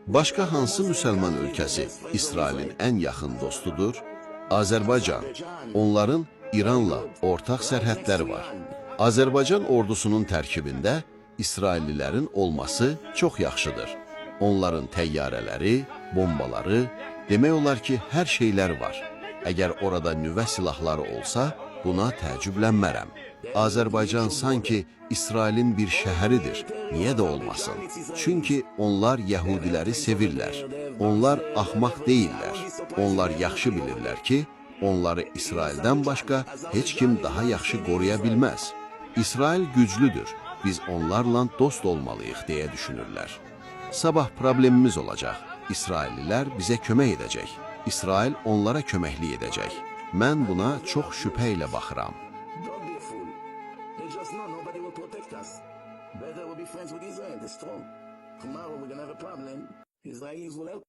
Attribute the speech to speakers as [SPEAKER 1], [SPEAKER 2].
[SPEAKER 1] Başqa hansı müsəlman ölkəsi İsrailin ən yaxın dostudur? Azərbaycan. Onların İranla ortaq sərhədləri var. Azərbaycan ordusunun tərkibində İsraillilərin olması çox yaxşıdır. Onların təyyarələri, bombaları, demək olar ki, hər şeylər var. Əgər orada nüvə silahları olsa, buna təəccüblənmərəm. Azərbaycan sanki İsrailin bir şəhəridir. Niyə də olmasın? Çünki onlar Yəhudiləri sevirlər. Onlar axmaq deyirlər. Onlar yaxşı bilirlər ki, onları İsraildən başqa heç kim daha yaxşı qoruya bilməz. İsrail güclüdür. Biz onlarla dost olmalıyıq deyə düşünürlər. Sabah problemimiz olacaq. İsraillilər bizə kömək edəcək. İsrail onlara köməklik edəcək. Mən buna çox şübhə ilə baxıram.
[SPEAKER 2] Don't be a fool. They just know nobody will protect us. Better we'll be friends with Israel. They're strong. Tomorrow we're gonna have a problem. Israelis will help.